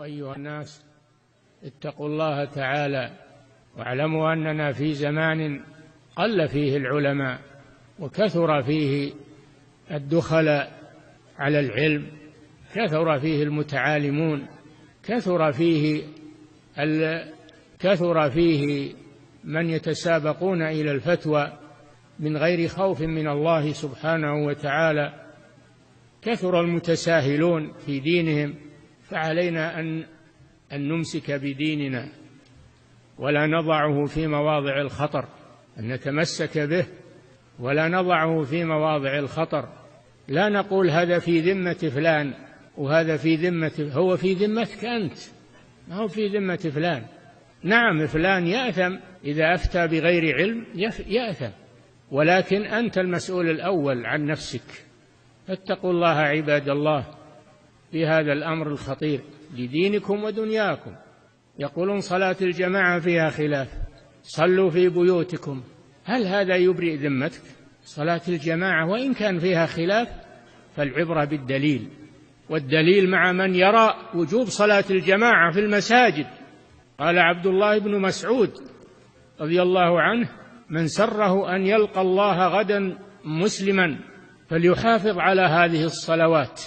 أيها الناس، اتقوا الله تعالى واعلموا أننا في زمان قل فيه العلماء وكثر فيه الدخلاء على العلم، كثر فيه المتعالمون، كثر فيه من يتسابقون إلى الفتوى من غير خوف من الله سبحانه وتعالى، كثر المتساهلون في دينهم. فعلينا أن نمسك بديننا ولا نضعه في مواضع الخطر، أن نتمسك به ولا نضعه في مواضع الخطر. لا نقول هذا في ذمة فلان وهذا في ذمة، هو في ذمتك أنت، ما هو في ذمة فلان. نعم فلان يأثم إذا أفتى بغير علم، يأثم، ولكن أنت المسؤول الأول عن نفسك. فاتقوا الله عباد الله في هذا الأمر الخطير لدينكم ودنياكم. يقولون صلاة الجماعة فيها خلاف، صلوا في بيوتكم. هل هذا يبرئ ذمتك؟ صلاة الجماعة وإن كان فيها خلاف فالعبرة بالدليل، والدليل مع من يرى وجوب صلاة الجماعة في المساجد. قال عبد الله بن مسعود رضي الله عنه: من سره أن يلقى الله غدا مسلما فليحافظ على هذه الصلوات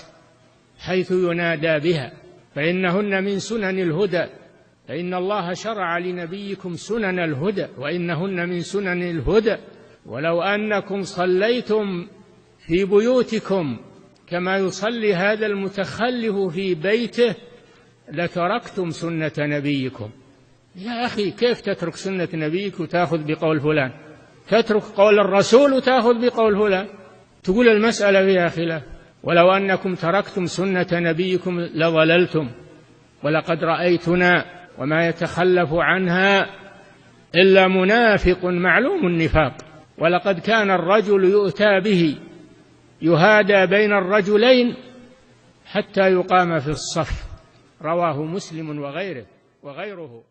حيث ينادى بها، فإنهن من سنن الهدى، فإن الله شرع لنبيكم سنن الهدى وإنهن من سنن الهدى، ولو أنكم صليتم في بيوتكم كما يصلي هذا المتخلف في بيته لتركتم سنة نبيكم. يا أخي، كيف تترك سنة نبيك وتأخذ بقول فلان؟ تترك قول الرسول وتأخذ بقول فلان؟ تقول المسألة فيها خلاف. ولو أنكم تركتم سنة نبيكم لضللتم، ولقد رأيتنا وما يتخلف عنها إلا منافق معلوم النفاق، ولقد كان الرجل يؤتى به يهادى بين الرجلين حتى يقام في الصف. رواه مسلم وغيره.